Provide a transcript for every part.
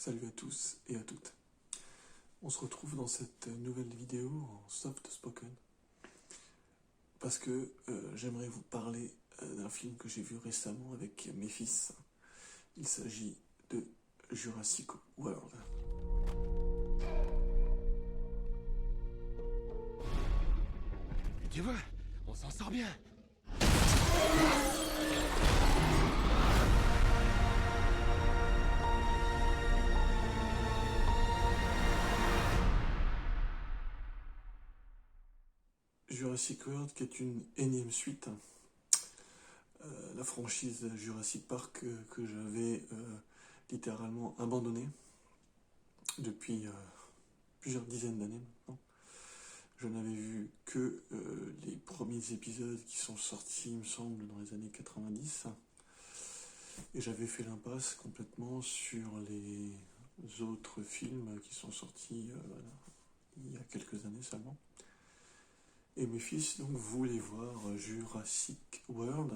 Salut à tous et à toutes. On se retrouve dans cette nouvelle vidéo en soft spoken parce que j'aimerais vous parler d'un film que j'ai vu récemment avec mes fils. Il s'agit de Jurassic World. Tu vois, on s'en sort bien. Jurassic World qui est une énième suite. La franchise Jurassic Park que j'avais littéralement abandonnée depuis plusieurs dizaines d'années maintenant. Je n'avais vu que les premiers épisodes qui sont sortis, il me semble, dans les années 90. Et j'avais fait l'impasse complètement sur les autres films qui sont sortis il y a quelques années seulement. Et mes fils donc voulaient voir Jurassic World,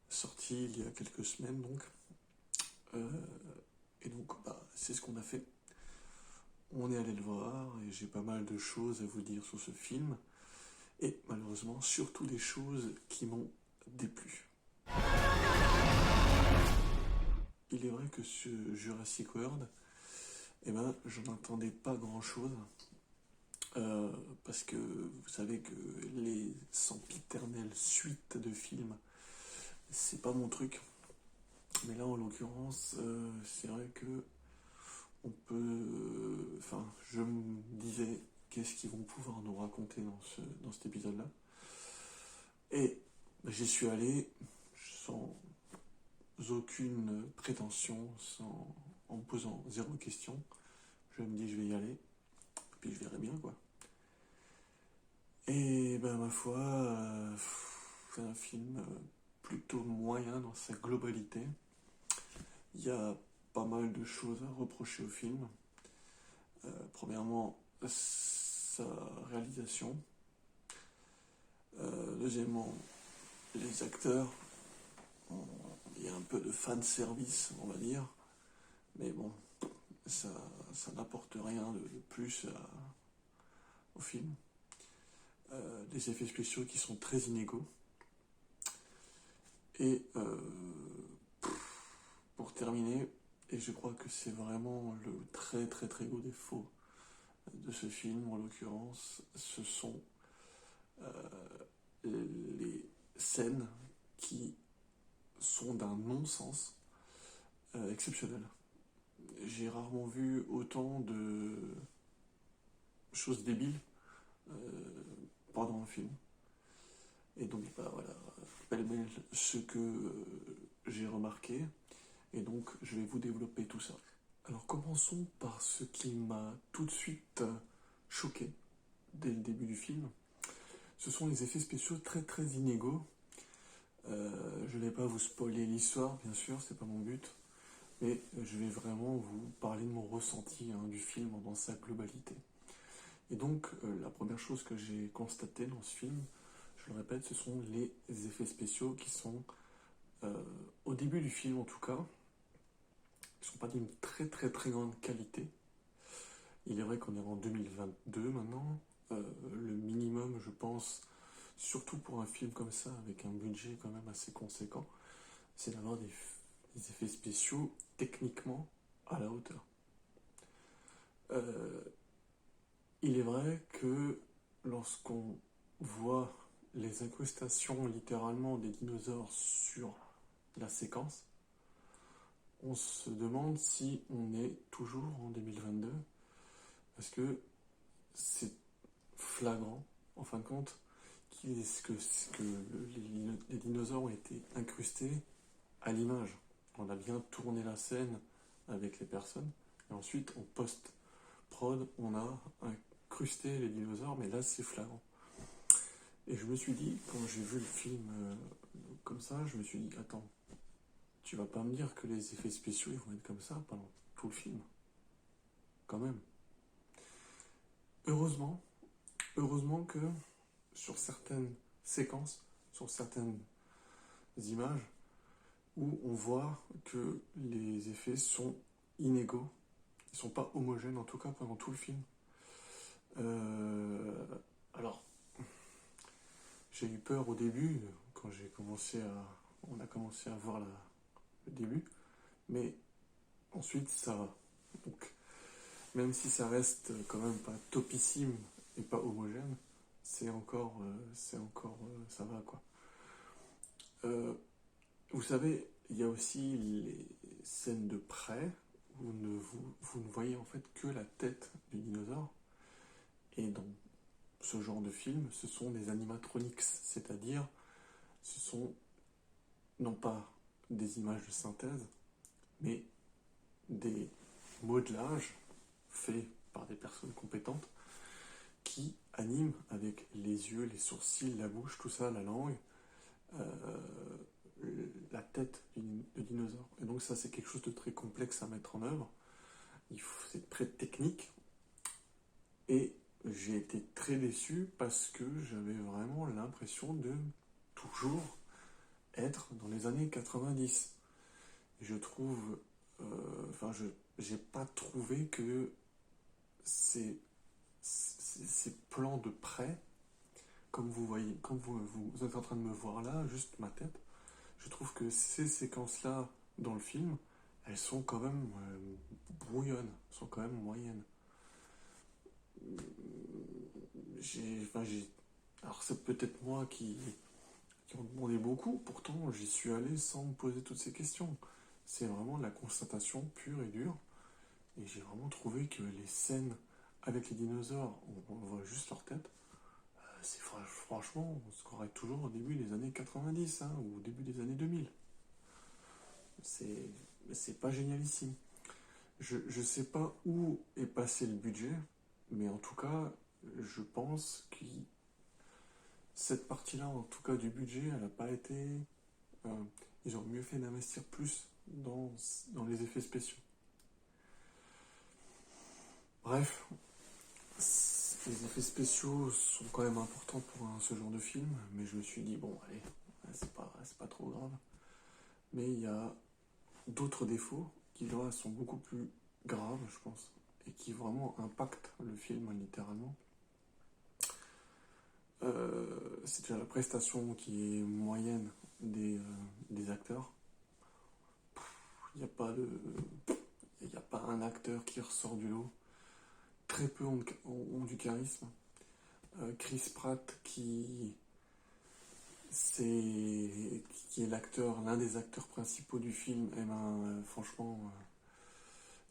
sorti il y a quelques semaines donc. Et donc c'est ce qu'on a fait. On est allé le voir et j'ai pas mal de choses à vous dire sur ce film. Et malheureusement, surtout des choses qui m'ont déplu. Il est vrai que ce Jurassic World, je n'entendais pas grand-chose. Parce que vous savez que les sempiternelles suites de films, c'est pas mon truc. Mais là, en l'occurrence, c'est vrai que on peut. Je me disais, qu'est-ce qu'ils vont pouvoir nous raconter dans cet épisode-là. Et j'y suis allé sans aucune prétention, en me posant zéro question. Je me dis, je vais y aller, puis je verrai bien, quoi. Et ma foi, c'est un film plutôt moyen dans sa globalité. Il y a pas mal de choses à reprocher au film. Premièrement, sa réalisation. Deuxièmement, les acteurs. Il y a un peu de fan service, on va dire. Mais bon, ça n'apporte rien de plus au film. Des effets spéciaux qui sont très inégaux. Et pour terminer, et je crois que c'est vraiment le très très très gros défaut de ce film, en l'occurrence, ce sont les scènes qui sont d'un non-sens exceptionnel. J'ai rarement vu autant de choses débiles pendant un film. Et donc voilà, pêle-mêle ce que j'ai remarqué. Et donc je vais vous développer tout ça. Alors commençons par ce qui m'a tout de suite choqué dès le début du film. Ce sont les effets spéciaux très très inégaux. Je ne vais pas vous spoiler l'histoire, bien sûr, c'est pas mon but. Mais je vais vraiment vous parler de mon ressenti du film dans sa globalité. Et donc la première chose que j'ai constatée dans ce film, je le répète, ce sont les effets spéciaux qui sont, au début du film en tout cas, ne sont pas d'une très très très grande qualité. Il est vrai qu'on est en 2022 maintenant. Le minimum, je pense, surtout pour un film comme ça, avec un budget quand même assez conséquent, c'est d'avoir des effets spéciaux techniquement à la hauteur. Il est vrai que lorsqu'on voit les incrustations littéralement des dinosaures sur la séquence, on se demande si on est toujours en 2022, parce que c'est flagrant, en fin de compte, que les dinosaures ont été incrustés à l'image. On a bien tourné la scène avec les personnes, et ensuite, en post-prod, on a incrusté les dinosaures, mais là, c'est flagrant. Et je me suis dit, quand j'ai vu le film comme ça, je me suis dit, attends, tu vas pas me dire que les effets spéciaux ils vont être comme ça pendant tout le film. Quand même. Heureusement que sur certaines séquences, sur certaines images, où on voit que les effets sont inégaux. Ils sont pas homogènes, en tout cas pendant tout le film. Euh, alors, j'ai eu peur au début, quand on a commencé à voir le début, mais ensuite ça va. Donc, même si ça reste quand même pas topissime et pas homogène, ça va quoi. Euh, Vous savez, il y a aussi les scènes de près où vous ne voyez en fait que la tête du dinosaure. Et dans ce genre de film, ce sont des animatronics, c'est-à-dire ce sont non pas des images de synthèse, mais des modelages faits par des personnes compétentes qui animent avec les yeux, les sourcils, la bouche, tout ça, la langue, euh, la tête du dinosaure. Et donc ça, c'est quelque chose de très complexe à mettre en œuvre. C'est très technique. Et j'ai été très déçu parce que j'avais vraiment l'impression de toujours être dans les années 90. Et je trouve... je j'ai pas trouvé que ces, ces plans de près, comme vous voyez, comme vous êtes en train de me voir là, juste ma tête, je trouve que ces séquences-là dans le film, elles sont quand même brouillonnes, sont quand même moyennes. J'ai, alors c'est peut-être moi qui en demandais beaucoup, pourtant j'y suis allé sans me poser toutes ces questions. C'est vraiment de la constatation pure et dure, et j'ai vraiment trouvé que les scènes avec les dinosaures, on voit juste leur tête, c'est franchement, on se croirait toujours au début des années 90, hein, ou au début des années 2000. C'est, c'est pas génialissime. Je sais pas où est passé le budget, mais en tout cas, je pense que cette partie-là, en tout cas du budget, elle n'a pas été. euh, Ils ont mieux fait d'investir plus dans les effets spéciaux. Bref, les effets spéciaux sont quand même importants pour ce genre de film, mais je me suis dit, bon, allez, c'est pas trop grave. Mais il y a d'autres défauts qui, là, sont beaucoup plus graves, je pense, et qui vraiment impactent le film, littéralement. C'est déjà la prestation qui est moyenne des acteurs. Il n'y a pas de, il n'y a pas un acteur qui ressort du lot. Très peu ont du charisme. Chris Pratt, qui est l'un des acteurs principaux du film, eh ben, franchement,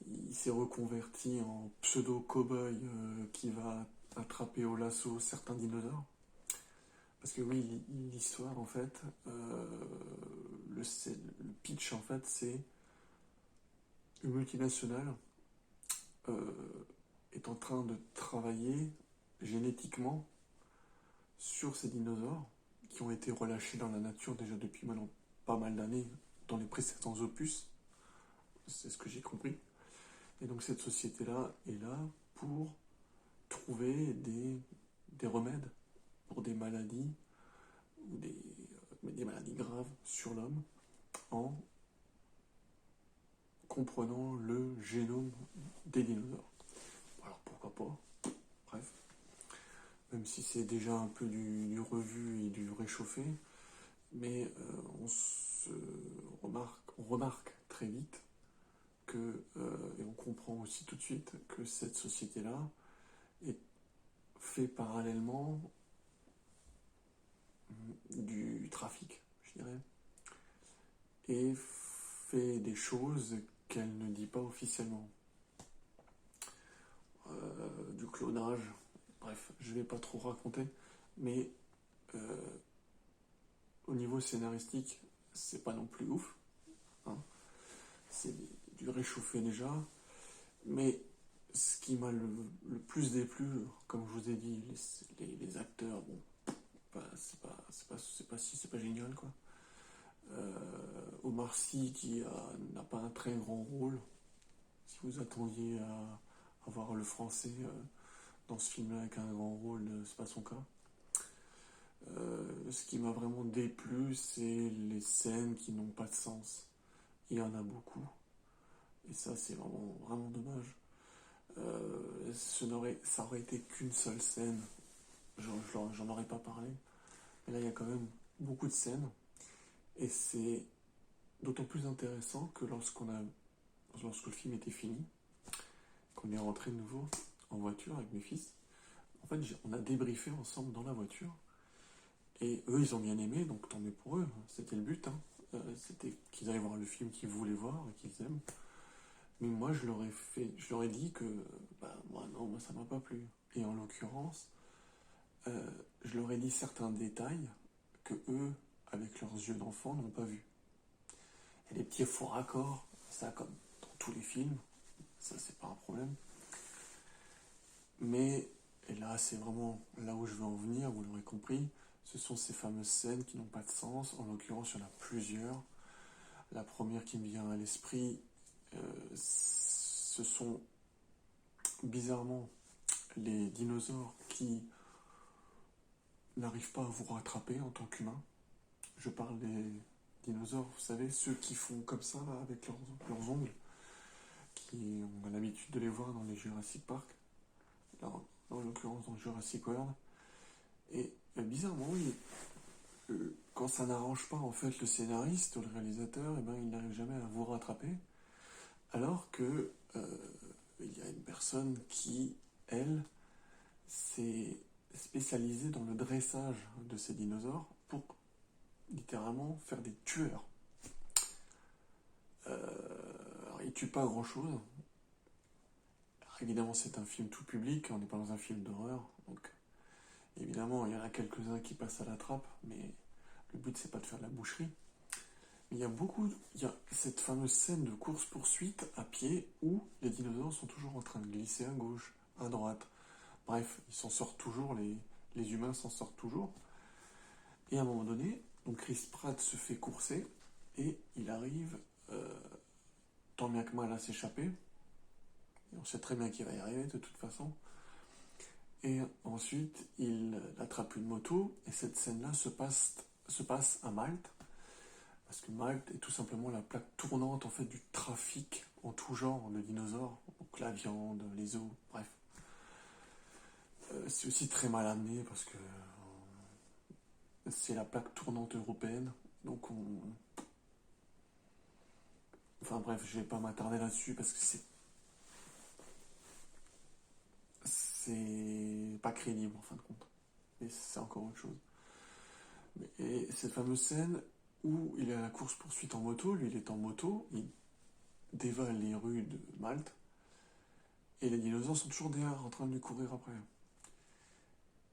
il s'est reconverti en pseudo cowboy qui va attraper au lasso certains dinosaures. Parce que oui, l'histoire en fait, le pitch en fait, c'est une multinationale euh, est en train de travailler génétiquement sur ces dinosaures qui ont été relâchés dans la nature déjà depuis maintenant pas mal d'années dans les précédents opus. C'est ce que j'ai compris. Et donc cette société-là est là pour trouver des remèdes pour des maladies ou des maladies graves sur l'homme en comprenant le génome des dinosaures. Alors pourquoi pas. Bref, même si c'est déjà un peu du revu et du réchauffé, mais on remarque très vite et on comprend aussi tout de suite que cette société-là est fait parallèlement du trafic, je dirais, et fait des choses qu'elle ne dit pas officiellement. Du clonage, bref, je vais pas trop raconter, mais euh, au niveau scénaristique, c'est pas non plus ouf, hein. C'est du réchauffé déjà, mais ce qui m'a le plus déplu, comme je vous ai dit, les acteurs, bon, c'est pas génial quoi. Omar Sy n'a pas un très grand rôle. Si vous attendiez à voir le français dans ce film-là avec un grand rôle, c'est pas son cas. Ce qui m'a vraiment déplu, c'est les scènes qui n'ont pas de sens. Il y en a beaucoup. Et ça, c'est vraiment, vraiment dommage. Ça aurait été qu'une seule scène, j'en aurais pas parlé. Mais là, il y a quand même beaucoup de scènes. Et c'est d'autant plus intéressant que lorsque le film était fini, qu'on est rentré de nouveau en voiture avec mes fils, en fait, on a débriefé ensemble dans la voiture. Et eux, ils ont bien aimé, donc tant mieux pour eux. C'était le but, hein. C'était qu'ils aillent voir le film qu'ils voulaient voir et qu'ils aiment. Mais moi, je leur ai dit que, bah, moi, non, moi, ça m'a pas plu. Et en l'occurrence, je leur ai dit certains détails que eux, avec leurs yeux d'enfant, n'ont pas vus. Il y a des petits faux raccords, ça comme dans tous les films, ça c'est pas un problème. Mais, et là c'est vraiment là où je veux en venir, vous l'aurez compris, ce sont ces fameuses scènes qui n'ont pas de sens. En l'occurrence, il y en a plusieurs. La première qui me vient à l'esprit, ce sont bizarrement les dinosaures qui n'arrivent pas à vous rattraper en tant qu'humain. Je parle des dinosaures, vous savez, ceux qui font comme ça là, avec leurs ongles, qui on a l'habitude de les voir dans les Jurassic Park, là, en l'occurrence dans Jurassic World. Et bizarrement, quand ça n'arrange pas en fait le scénariste ou le réalisateur, et ben, il n'arrive jamais à vous rattraper. Alors que il y a une personne qui, elle, s'est spécialisée dans le dressage de ces dinosaures pour littéralement faire des tueurs. Alors, ils tuent pas grand chose. Alors, évidemment, c'est un film tout public, on n'est pas dans un film d'horreur, donc évidemment, il y en a quelques-uns qui passent à la trappe, mais le but c'est pas de faire de la boucherie. Mais il y a cette fameuse scène de course-poursuite à pied où les dinosaures sont toujours en train de glisser à gauche, à droite. Bref, ils s'en sortent toujours, les humains s'en sortent toujours. Et à un moment donné, donc Chris Pratt se fait courser et il arrive tant bien que mal à s'échapper. Et on sait très bien qu'il va y arriver de toute façon. Et ensuite, il attrape une moto et cette scène-là se passe à Malte. Parce que Malte est tout simplement la plaque tournante en fait du trafic en tout genre de dinosaures. Donc la viande, les os, bref. C'est aussi très mal amené parce que c'est la plaque tournante européenne. Donc enfin bref, je vais pas m'attarder là-dessus parce que c'est pas crédible en fin de compte. Et c'est encore autre chose. Et cette fameuse scène où il est à la course-poursuite en moto, lui il est en moto, il dévale les rues de Malte, et les dinosaures sont toujours derrière en train de lui courir après.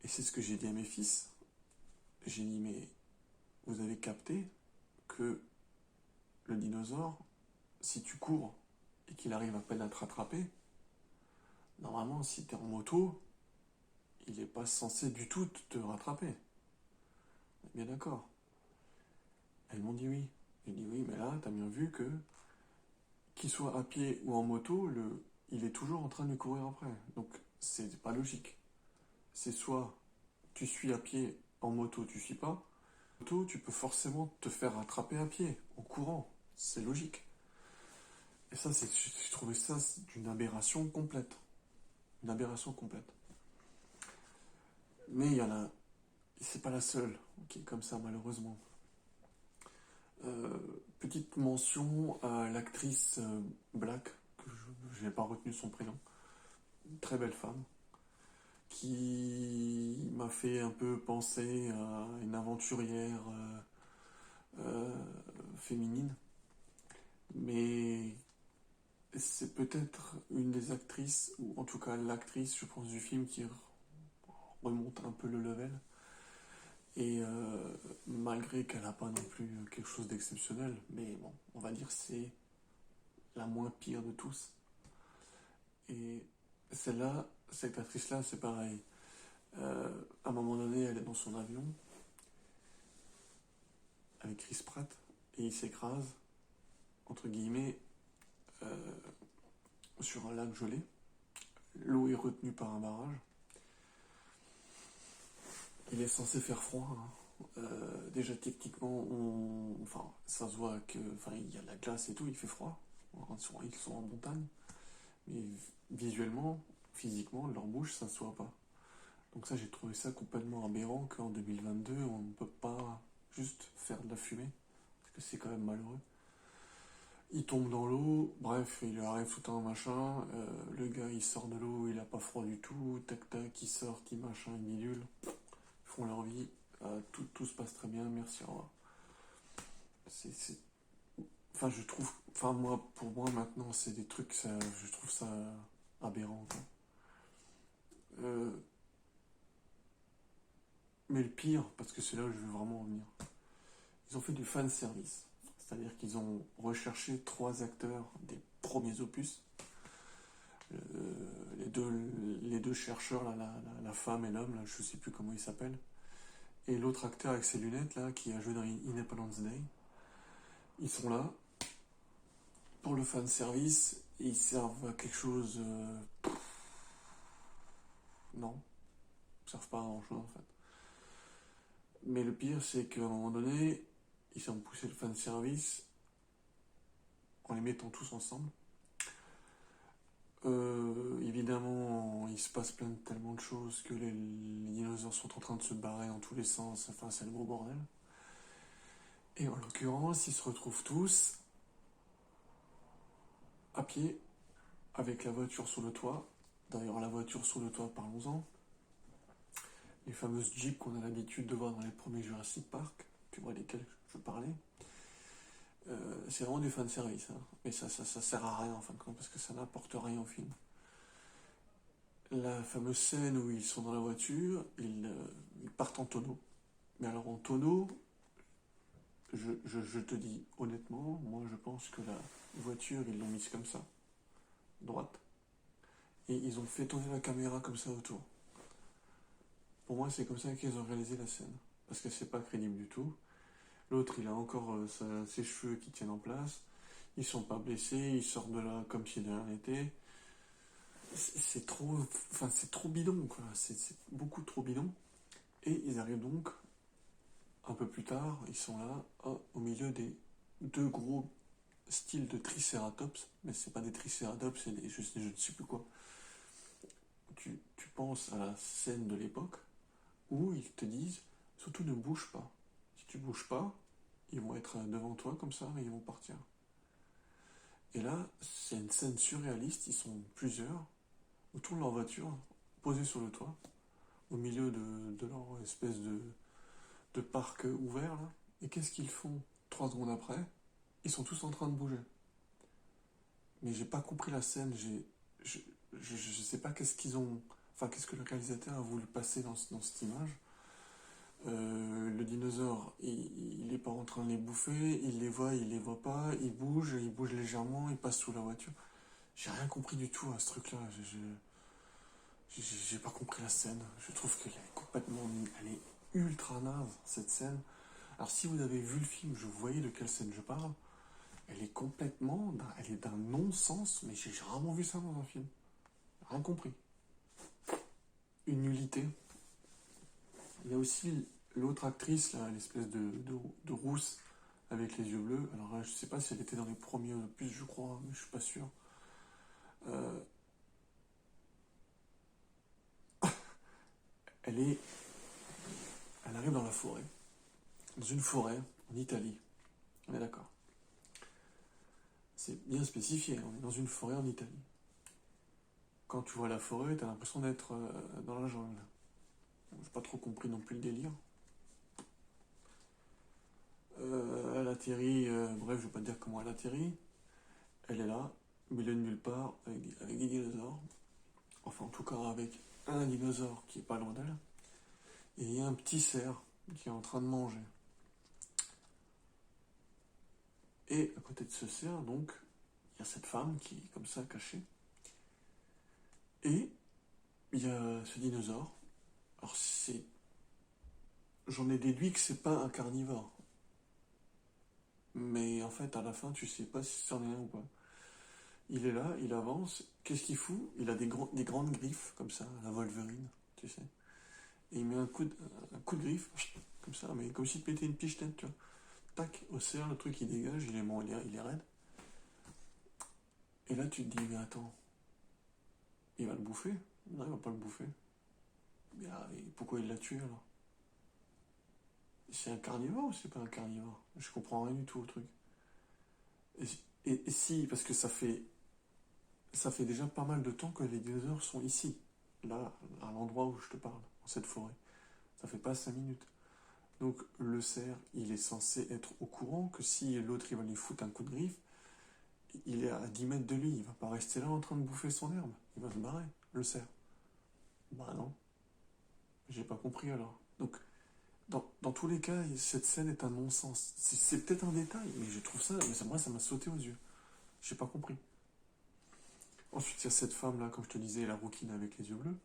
Et c'est ce que j'ai dit à mes fils. J'ai dit, mais vous avez capté que le dinosaure, si tu cours et qu'il arrive à peine à te rattraper, normalement, si tu es en moto, il n'est pas censé du tout te rattraper. Bien d'accord. Elles m'ont dit oui. J'ai dit oui, mais là, t'as bien vu que, qu'il soit à pied ou en moto, il est toujours en train de lui courir après. Donc, c'est pas logique. C'est soit tu suis à pied, en moto, tu suis pas. En moto, tu peux forcément te faire rattraper à pied, en courant. C'est logique. Et ça, j'ai trouvé ça d'une aberration complète. Une aberration complète. Mais il y en a, c'est pas la seule qui est comme ça, malheureusement. Euh, Petite mention à l'actrice Black, que je n'ai pas retenu son prénom. Une très belle femme, qui m'a fait un peu penser à une aventurière féminine. Mais c'est peut-être une des actrices, ou en tout cas l'actrice, je pense, du film qui remonte un peu le level. Et malgré qu'elle n'a pas non plus quelque chose d'exceptionnel, mais bon, on va dire c'est la moins pire de tous. Et celle-là, cette actrice-là, c'est pareil. À un moment donné, elle est dans son avion avec Chris Pratt et il s'écrase, entre guillemets, euh, sur un lac gelé. L'eau est retenue par un barrage. Il est censé faire froid, hein. Déjà techniquement, enfin, ça se voit que, enfin, il y a de la glace et tout, il fait froid. Ils sont en montagne, mais visuellement, physiquement, leur bouche, ça ne se voit pas. Donc ça, j'ai trouvé ça complètement aberrant qu'en 2022, on ne peut pas juste faire de la fumée, parce que c'est quand même malheureux. Il tombe dans l'eau, bref, il lui arrive tout un machin, le gars il sort de l'eau, il a pas froid du tout, tac tac, il sort, il machin, il bidule, ils font leur vie, tout se passe très bien, merci, au revoir. C'est... Enfin, je trouve, enfin moi, pour moi maintenant, c'est des trucs, je trouve ça aberrant, quoi. Euh, mais le pire, parce que c'est là où je veux vraiment en venir, ils ont fait du fan service. C'est-à-dire qu'ils ont recherché 3 acteurs des premiers opus. Les deux chercheurs, là, la femme et l'homme, là, je sais plus comment ils s'appellent. Et l'autre acteur avec ses lunettes, là, qui a joué dans Independence Day. Ils sont là pour le fan service et ils servent à quelque chose. Non, ils servent pas à grand chose en fait. Mais le pire, c'est qu'à un moment donné, ils ont poussé le fan service en les mettant tous ensemble. Évidemment, il se passe tellement de choses que les dinosaures sont en train de se barrer dans tous les sens. Enfin, c'est le gros bordel. Et en l'occurrence, ils se retrouvent tous à pied avec la voiture sous le toit. D'ailleurs, la voiture sous le toit, parlons-en. Les fameuses Jeeps qu'on a l'habitude de voir dans les premiers Jurassic Park, tu vois lesquels je parlais. C'est vraiment du fan service, hein. Mais ça sert à rien en fin de compte parce que ça n'apporte rien au film. La fameuse scène où ils sont dans la voiture, ils partent en tonneau. Mais alors en tonneau, je te dis honnêtement, moi je pense que la voiture, ils l'ont mise comme ça, droite. Et ils ont fait tourner la caméra comme ça autour. Pour moi, c'est comme ça qu'ils ont réalisé la scène. Parce que c'est pas crédible du tout. L'autre, il a encore ses cheveux qui tiennent en place. Ils sont pas blessés, ils sortent de là comme si de rien n'était. C'est trop, enfin c'est trop bidon quoi. C'est beaucoup trop bidon. Et ils arrivent donc un peu plus tard. Ils sont là au milieu des 2 gros styles de tricératops, mais c'est pas des tricératops, c'est je ne sais plus quoi. Tu penses à la scène de l'époque où ils te disent surtout ne bouge pas. Si tu bouges pas, ils vont être devant toi comme ça et ils vont partir. Et là, c'est une scène surréaliste, ils sont plusieurs autour de leur voiture, posés sur le toit, au milieu de leur espèce de parc ouvert là. Et qu'est-ce qu'ils font 3 secondes après? Ils sont tous en train de bouger. Mais j'ai pas compris la scène, je sais pas qu'est-ce qu'ils ont. Enfin, qu'est-ce que le réalisateur a voulu passer dans cette image. Le dinosaure, il est pas en train de les bouffer, il les voit pas, il bouge légèrement, il passe sous la voiture. J'ai rien compris du tout à ce truc-là. J'ai pas compris la scène. Je trouve qu'elle est complètement. Elle est ultra naze, cette scène. Alors, si vous avez vu le film, vous voyez de quelle scène je parle. Elle est complètement. Elle est d'un non-sens, mais j'ai rarement vu ça dans un film. Rien compris. Une nullité. Il y a aussi l'autre actrice, là, l'espèce de rousse avec les yeux bleus. Alors là, je sais pas si elle était dans les premiers opus, je crois, mais je suis pas sûr. Euh, elle est. Elle arrive dans la forêt. Dans une forêt, en Italie. On est d'accord. C'est bien spécifié, on est dans une forêt en Italie. Quand tu vois la forêt, t'as l'impression d'être dans la jungle. J'ai pas trop compris non plus le délire. Elle atterrit, bref, je vais pas te dire comment elle atterrit. Elle est là, au milieu de nulle part, avec des dinosaures. Enfin, en tout cas, avec un dinosaure qui est pas loin d'elle. Et il y a un petit cerf qui est en train de manger. Et à côté de ce cerf, donc, il y a cette femme qui est comme ça cachée. Et il y a ce dinosaure. Alors j'en ai déduit que c'est pas un carnivore. Mais en fait, à la fin, tu sais pas si c'en est un ou pas. Il est là, il avance. Qu'est-ce qu'il fout? Il a des grandes griffes, comme ça, la Wolverine, tu sais. Et il met un coup de griffe, comme ça, mais comme s'il pétait une pichenette, tu vois. Tac, au cerf, le truc il dégage, il est raide. Et là, tu te dis, mais attends, il va le bouffer? Non, il va pas le bouffer. Mais pourquoi il l'a tué alors? C'est un carnivore ou c'est pas un carnivore? Je comprends rien du tout au truc. Et, et si, parce que ça fait déjà pas mal de temps que les dinosaures sont ici, là, à l'endroit où je te parle, dans cette forêt. Ça fait pas 5 minutes. Donc le cerf, il est censé être au courant que si l'autre il va lui foutre un coup de griffe, il est à 10 mètres de lui, il va pas rester là en train de bouffer son herbe. Il va se barrer, le cerf. Bah non, j'ai pas compris alors. Donc dans tous les cas, cette scène est un non-sens. C'est peut-être un détail, mais je trouve ça, mais moi ça m'a sauté aux yeux. J'ai pas compris. Ensuite, il y a cette femme-là, comme je te disais, la rouquine avec les yeux bleus,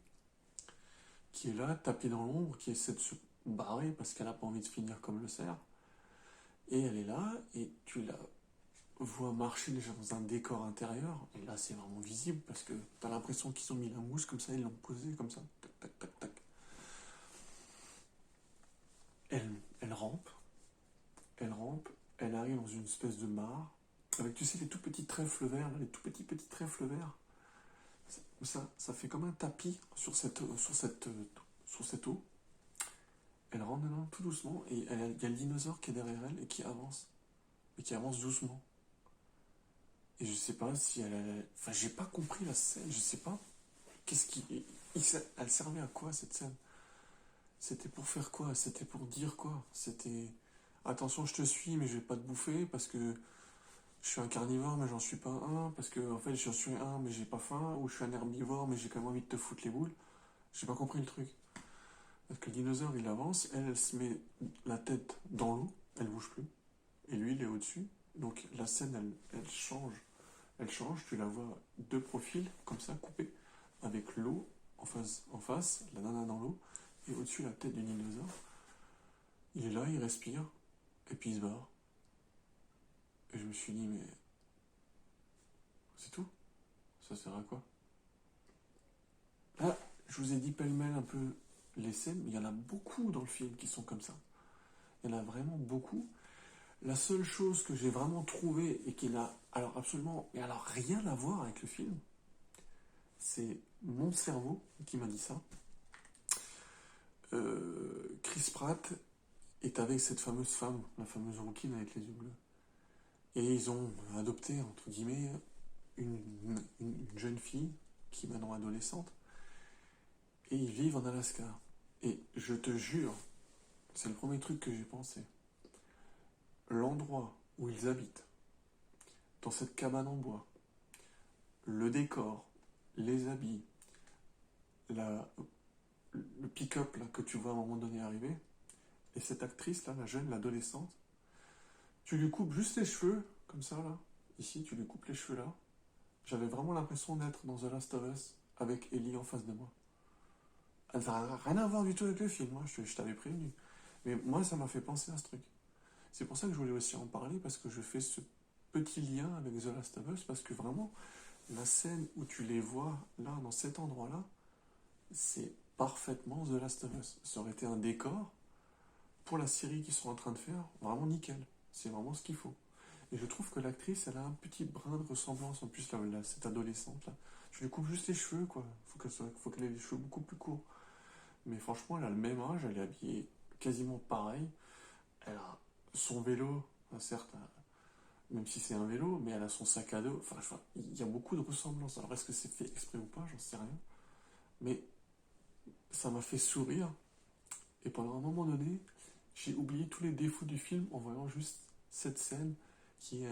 qui est là, tapie dans l'ombre, qui essaie de se barrer parce qu'elle a pas envie de finir comme le cerf. Et elle est là, et tu la vois marcher déjà dans un décor intérieur. Et là, c'est vraiment visible parce que t'as l'impression qu'ils ont mis la mousse comme ça, ils l'ont posée comme ça. Tac, tac, tac, tac. Elle, elle rampe, elle rampe, elle arrive dans une espèce de mare, avec, tu sais, les tout petits trèfles verts, là, les tout petits trèfles verts. Ça fait comme un tapis sur cette eau. Elle rentre dedans tout doucement et il y a le dinosaure qui est derrière elle et qui avance. Et qui avance doucement. Et je sais pas si Enfin, j'ai pas compris la scène, je sais pas. Qu'est-ce qui. Elle servait à quoi cette scène? C'était pour faire quoi? C'était pour dire quoi? C'était. Attention, je te suis, mais je vais pas te bouffer parce que je suis un carnivore, mais j'en suis pas un. Parce que, en fait, j'en suis un, mais j'ai pas faim. Ou je suis un herbivore, mais j'ai quand même envie de te foutre les boules. J'ai pas compris le truc. Parce que le dinosaure, il avance, elle se met la tête dans l'eau, elle bouge plus. Et lui, il est au-dessus. Donc la scène, elle change. Elle change, tu la vois deux profils, comme ça, coupés, avec l'eau en face, la nana dans l'eau, et au-dessus la tête du dinosaure. Il est là, il respire, et puis il se barre. Et je me suis dit, mais c'est tout? Ça sert à quoi? Là, je vous ai dit pêle-mêle un peu les scènes, mais il y en a beaucoup dans le film qui sont comme ça. Il y en a vraiment beaucoup. La seule chose que j'ai vraiment trouvée et qui n'a alors absolument, mais alors rien à voir avec le film, c'est mon cerveau qui m'a dit ça. Chris Pratt est avec cette fameuse femme, la fameuse rouquine avec les yeux bleus. Et ils ont adopté, entre guillemets, une jeune fille qui est maintenant adolescente. Et ils vivent en Alaska. Et je te jure, c'est le premier truc que j'ai pensé. L'endroit où ils habitent, dans cette cabane en bois, le décor, les habits, la, le pick-up là, que tu vois à un moment donné arriver, et cette actrice là, la jeune, l'adolescente, tu lui coupes juste les cheveux, comme ça là, ici tu lui coupes les cheveux là. J'avais vraiment l'impression d'être dans The Last of Us avec Ellie en face de moi. Elle n'a rien à voir du tout avec le film, hein, je t'avais prévenu. Mais moi ça m'a fait penser à ce truc. C'est pour ça que je voulais aussi en parler, parce que je fais ce petit lien avec The Last of Us, parce que vraiment, la scène où tu les vois là, dans cet endroit-là, c'est parfaitement The Last of Us. Ça aurait été un décor pour la série qu'ils sont en train de faire, vraiment nickel. C'est vraiment ce qu'il faut. Et je trouve que l'actrice, elle a un petit brin de ressemblance, en plus, là, cette adolescente, là. Je lui coupe juste les cheveux, quoi. Faut qu'elle ait les cheveux beaucoup plus courts. Mais franchement, elle a le même âge, elle est habillée quasiment pareil. Elle a son vélo, enfin, certes, même si c'est un vélo, mais elle a son sac à dos. Enfin, il y a beaucoup de ressemblances. Alors, est-ce que c'est fait exprès ou pas? J'en sais rien. Mais ça m'a fait sourire. Et pendant un moment donné, j'ai oublié tous les défauts du film en voyant juste cette scène qui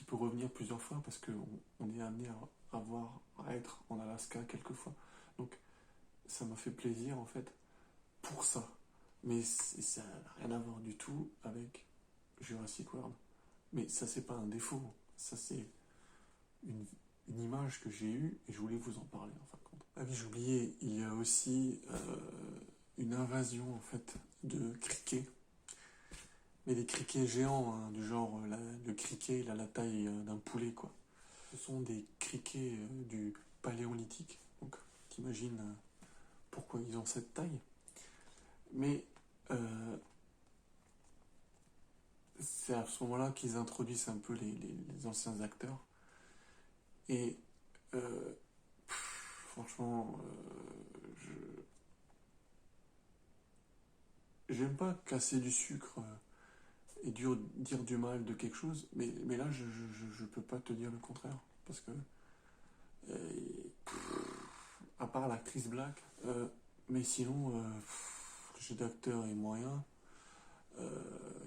peut revenir plusieurs fois parce qu'on est amené à être en Alaska quelquefois. Donc ça m'a fait plaisir en fait pour ça. Mais ça n'a rien à voir du tout avec Jurassic World. Mais ça, c'est pas un défaut. Ça, c'est une, une image que j'ai eue et je voulais vous en parler en fin de compte. Ah oui, j'ai oublié, il y a aussi une invasion en fait de criquets. Mais des criquets géants, hein, du genre le criquet, il a la taille d'un poulet quoi. Ce sont des criquets du paléolithique, donc t'imagines pourquoi ils ont cette taille. Mais c'est à ce moment-là qu'ils introduisent un peu les anciens acteurs. Et franchement, j'aime pas casser du sucre et dire du mal de quelque chose, mais là, je peux pas te dire le contraire. Parce que, à part l'actrice Black, mais sinon, le jeu d'acteur est moyen.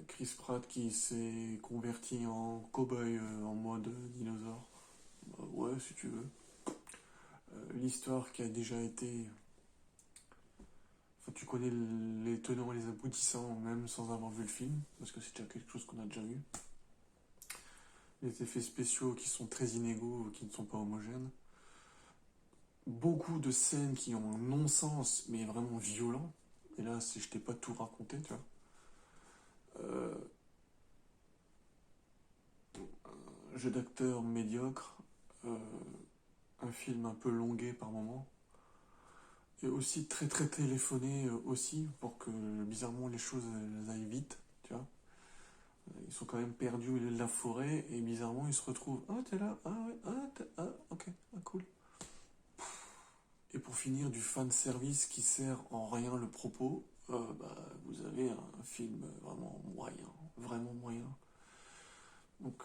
Chris Pratt qui s'est converti en cow-boy en mode dinosaure. Ouais, si tu veux. L'histoire qui a déjà été. Enfin, tu connais les tenants et les aboutissants, même sans avoir vu le film, parce que c'est déjà quelque chose qu'on a déjà vu. Les effets spéciaux qui sont très inégaux, qui ne sont pas homogènes. Beaucoup de scènes qui ont un non-sens, mais vraiment violent. Et là, je t'ai pas tout raconté, tu vois. Euh, un jeu d'acteur médiocre. Euh, un film un peu longué par moment. Et aussi très très téléphoné aussi, pour que bizarrement les choses elles aillent vite, tu vois. Ils sont quand même perdus au milieu de la forêt et bizarrement ils se retrouvent. Ah, t'es là? Ah, ouais, ok, ah, cool. Et pour finir, du fan service qui sert en rien le propos, vous avez un film vraiment moyen. Donc,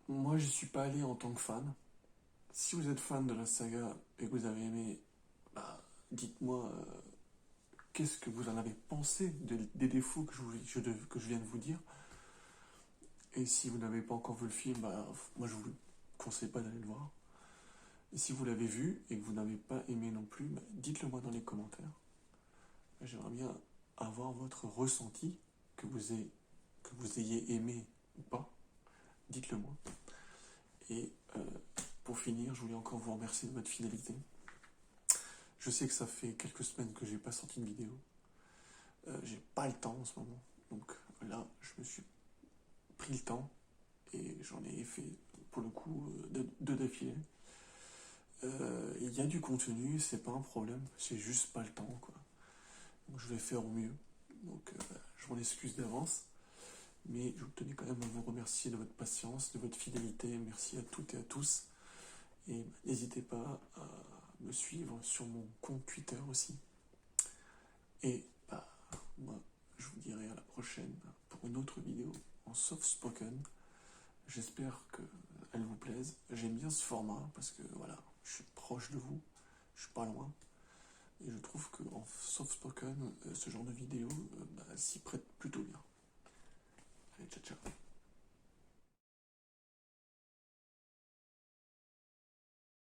moi, je suis pas allé en tant que fan. Si vous êtes fan de la saga et que vous avez aimé, dites-moi qu'est-ce que vous en avez pensé des défauts que je viens de vous dire. Et si vous n'avez pas encore vu le film, moi je vous conseille pas d'aller le voir. Et si vous l'avez vu et que vous n'avez pas aimé non plus, dites-le moi dans les commentaires. J'aimerais bien avoir votre ressenti, que vous ayez aimé ou pas. Dites-le moi. Et pour finir, je voulais encore vous remercier de votre fidélité. Je sais que ça fait quelques semaines que j'ai pas sorti de vidéo. J'ai pas le temps en ce moment. Donc là, je me suis pris le temps et j'en ai fait pour le coup deux d'affilée. Il y a du contenu, c'est pas un problème, c'est juste pas le temps quoi. Donc je vais faire au mieux. Donc je m'en excuse d'avance, mais je tenais quand même à vous remercier de votre patience, de votre fidélité. Merci à toutes et à tous. Et n'hésitez pas à me suivre sur mon compte Twitter aussi. Et moi, je vous dirai à la prochaine pour une autre vidéo en soft spoken. J'espère qu'elle vous plaise. J'aime bien ce format parce que voilà, je suis proche de vous, je suis pas loin. Et je trouve qu'en soft spoken, ce genre de vidéo s'y prête plutôt bien.